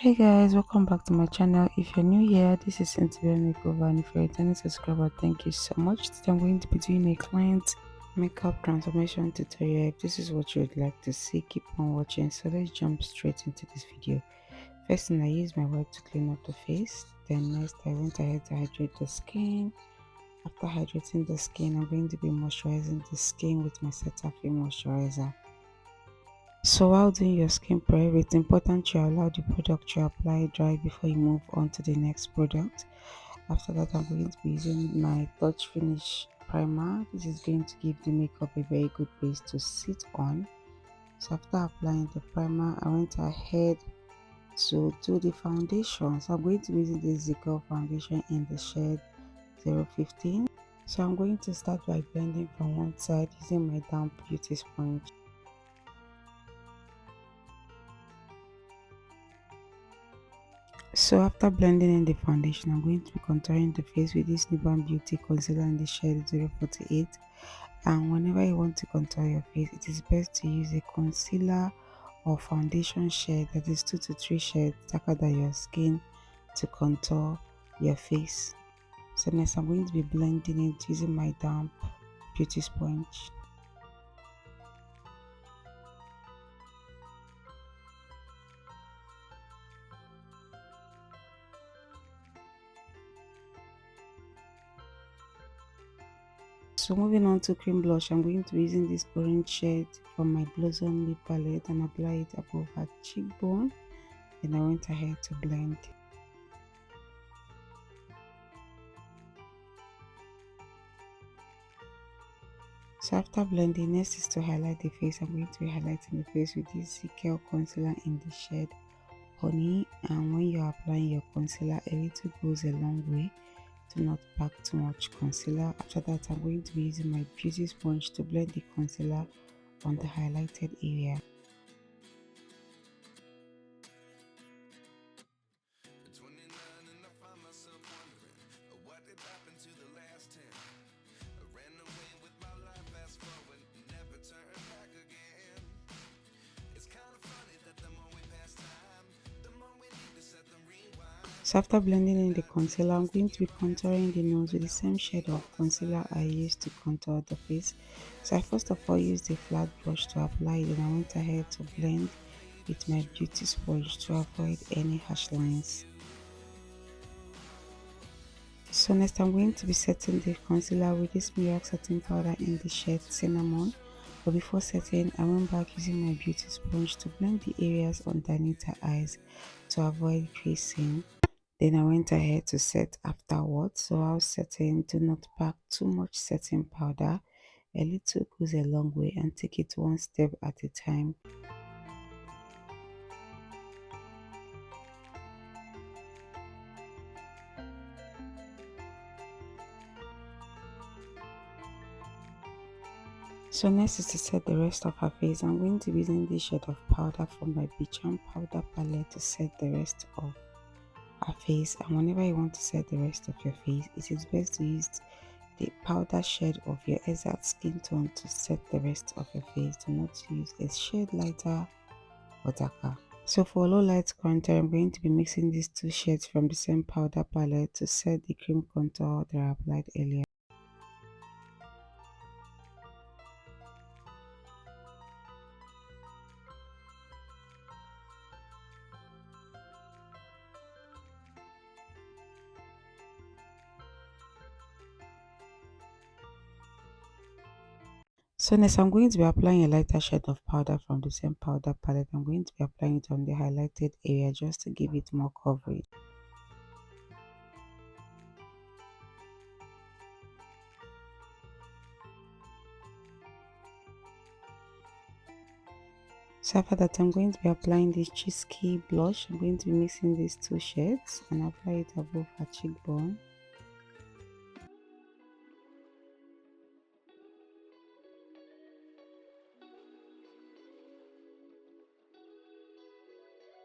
Hey guys, welcome back to my channel. If you're new here, this is Cynthia Makeover, and if you're a returning subscriber, thank you so much. Today I'm going to be doing a client makeup transformation tutorial. If this is what you would like to see, keep on watching. So let's jump straight into this video. First thing, I use my wipe to clean up the face. Then next, I went ahead to hydrate the skin. After hydrating the skin, I'm going to be moisturizing the skin with my Cetaphil moisturizer. So while doing your skin prep, it's important you allow the product you apply dry before you move on to the next product. After that, I'm going to be using my touch finish primer. This is going to give the makeup a very good base to sit on. So after applying the primer, I went ahead to do the foundation. So I'm going to be using this Zico foundation in the shade 015. So I'm going to start by blending from one side using my damp beauty sponge. So after blending in the foundation, I'm going to be contouring the face with this Newborn Beauty concealer in the shade 048. And whenever you want to contour your face, it is best to use a concealer or foundation shade that is 2 to 3 shades darker than your skin to contour your face. So next, I'm going to be blending it using my damp beauty sponge. So moving on to cream blush, I'm going to be using this orange shade from my Blossom lip palette and apply it above her cheekbone. Then I went ahead to blend. So after blending, next is to highlight the face. I'm going to be highlighting the face with this Zico concealer in the shade Honey. And when you're applying your concealer, a little goes a long way. Do not pack too much concealer. After that, I'm going to be using my beauty sponge to blend the concealer on the highlighted area. So after blending in the concealer, I'm going to be contouring the nose with the same shade of concealer I used to contour the face. So I first of all used a flat brush to apply it, and I went ahead to blend with my beauty sponge to avoid any harsh lines. So next, I'm going to be setting the concealer with this Miracle setting powder in the shade Cinnamon. But before setting, I went back using my beauty sponge to blend the areas underneath her eyes to avoid creasing. Then I went ahead to set afterwards. So I was setting, do not pack too much setting powder. A little goes a long way, and take it one step at a time. So next is to set the rest of her face. I'm going to be using this shade of powder from my Beacham powder palette to set the rest of her face. And whenever you want to set the rest of your face, it is best to use the powder shade of your exact skin tone to set the rest of your face. Do not use a shade lighter or darker. So for low light contour, I'm going to be mixing these two shades from the same powder palette to set the cream contour that I applied earlier. So next, I'm going to be applying a lighter shade of powder from the same powder palette. I'm going to be applying it on the highlighted area just to give it more coverage. So after that, I'm going to be applying this Cheesecake blush. I'm going to be mixing these two shades and apply it above her cheekbone.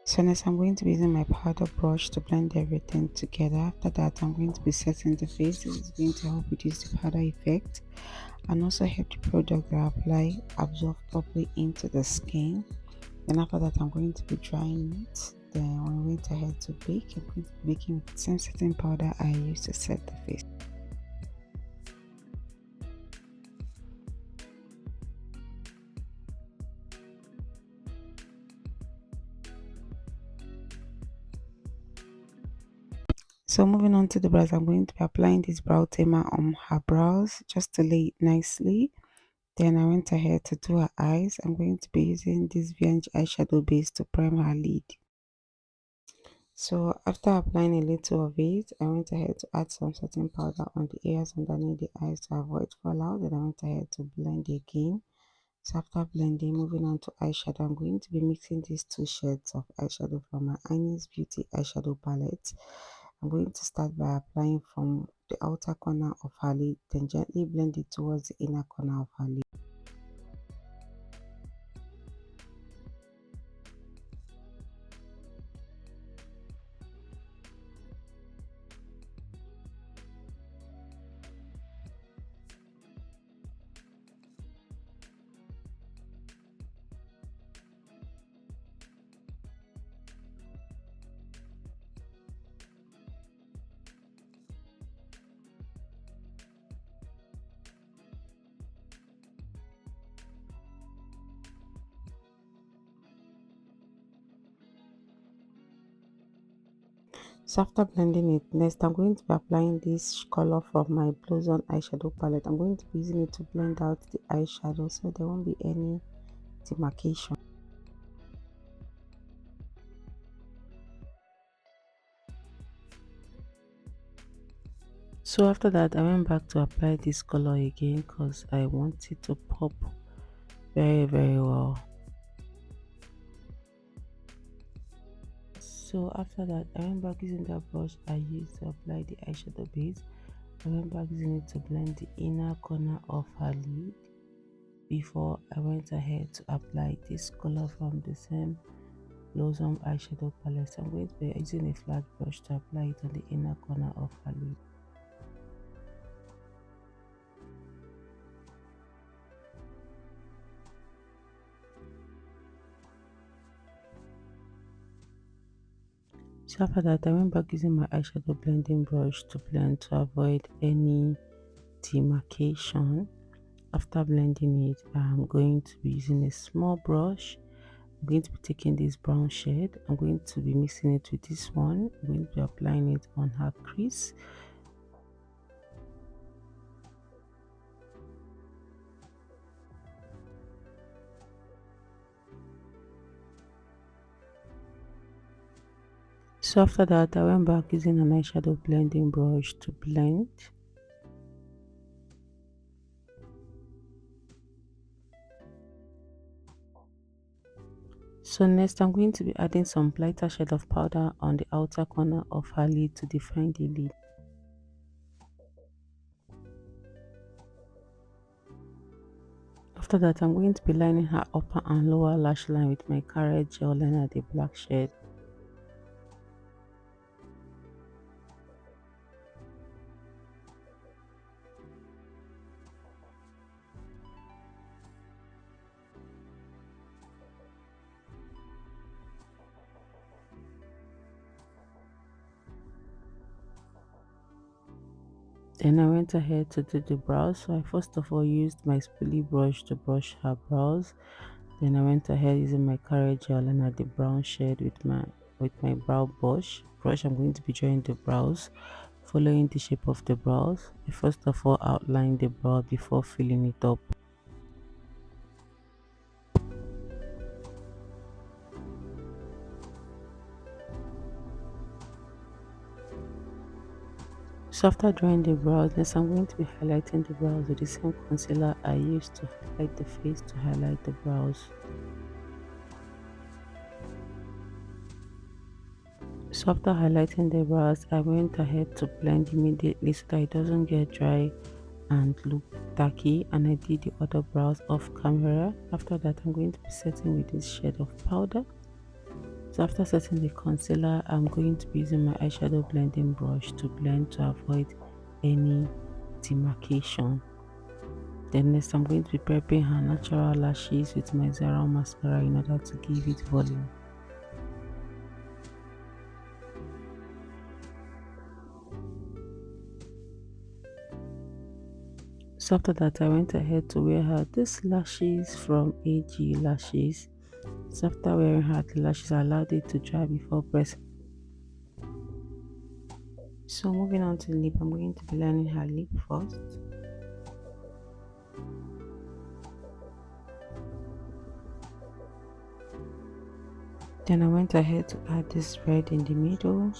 So next, I'm going to be using my powder brush to blend everything together. After that, I'm going to be setting the face. This is going to help reduce the powder effect and also help the product that I apply absorb properly into the skin. Then after that, I'm going to be drying it. Then I'm going went ahead to bake. I'm going to be baking with the same setting powder I used to set the face. So moving on to the brows, I'm going to be applying this brow tamer on her brows just to lay it nicely. Then I went ahead to do her eyes. I'm going to be using this VNG eyeshadow base to prime her lid. So after applying a little of it, I went ahead to add some setting powder on the areas underneath the eyes to avoid fallout. Then I went ahead to blend again. So after blending, moving on to eyeshadow, I'm going to be mixing these two shades of eyeshadow from my Ines Beauty eyeshadow palette. I'm going to start by applying from the outer corner of her lid, then gently blend it towards the inner corner of her lid. So after blending it, next I'm going to be applying this color from my Blues On eyeshadow palette. I'm going to be using it to blend out the eyeshadow so there won't be any demarcation. So after that, I went back to apply this color again because I want it to pop very well. So after that, I went back using that brush I used to apply the eyeshadow base. I went back using it to blend the inner corner of her lid before I went ahead to apply this color from the same Blossom eyeshadow palette. So I'm going to be using a flat brush to apply it on the inner corner of her lid. So after that, I went back using my eyeshadow blending brush to blend to avoid any demarcation. After blending it, I'm going to be using a small brush. I'm going to be taking this brown shade. I'm going to be mixing it with this one. I'm going to be applying it on her crease. So after that, I went back using an eyeshadow blending brush to blend. So next, I'm going to be adding some lighter shade of powder on the outer corner of her lid to define the lid. After that, I'm going to be lining her upper and lower lash line with my carrot gel liner, the black shade. Then I went ahead to do the brows. So I first of all used my spoolie brush to brush her brows. Then I went ahead using my carrot gel and the brown shade with my brow brush. I'm going to be drawing the brows, following the shape of the brows. I first of all outline the brow before filling it up. So after drawing the brows, next I'm going to be highlighting the brows with the same concealer I used to highlight the face to highlight the brows. So after highlighting the brows, I went ahead to blend immediately so that it doesn't get dry and look tacky, and I did the other brows off camera. After that, I'm going to be setting with this shade of powder. So after setting the concealer, I'm going to be using my eyeshadow blending brush to blend to avoid any demarcation. Then next, I'm going to be prepping her natural lashes with my Zara mascara in order to give it volume. So after that, I went ahead to wear her this lashes from AG Lashes. So after wearing her the lashes, I allowed it to dry before pressing. So moving on to lip, I'm going to be lining her lip first. Then I went ahead to add this red in the middle.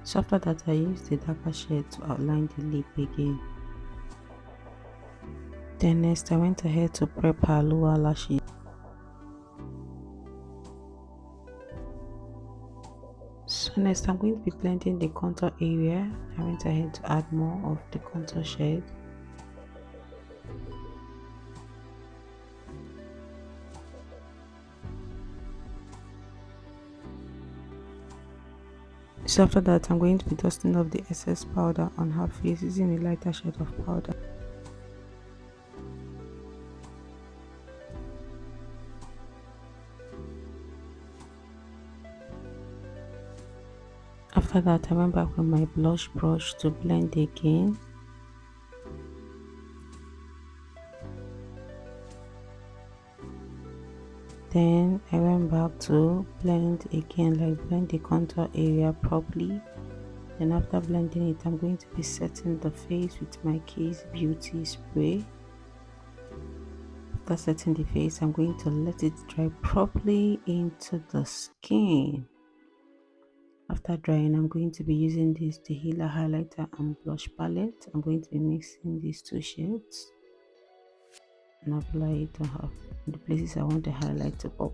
So after that, I used the darker shade to outline the lip again. Then next, I went ahead to prep her lower lashes. So next, I'm going to be blending the contour area. I went ahead to add more of the contour shade. So after that, I'm going to be dusting off the excess powder on her face using a lighter shade of powder. After that, I went back with my blush brush to blend again. Then I went back to blend again, like blend the contour area properly. Then after blending it, I'm going to be setting the face with my Crease beauty spray. After setting the face, I'm going to let it dry properly into the skin. After drying, I'm going to be using this the Healer highlighter and blush palette. I'm going to be mixing these two shades and apply it on her in the places I want the highlight to pop.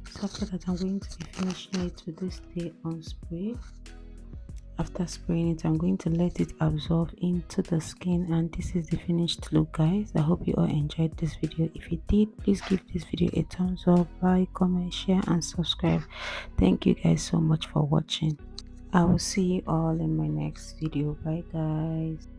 So after that, I'm going to be finishing it with this Stay On spray. After spraying it, I'm going to let it absorb into the skin, and this is the finished look, guys. I hope you all enjoyed this video. If you did, please give this video a thumbs up, like, comment, share and subscribe. Thank you guys so much for watching. I will see you all in my next video. Bye guys.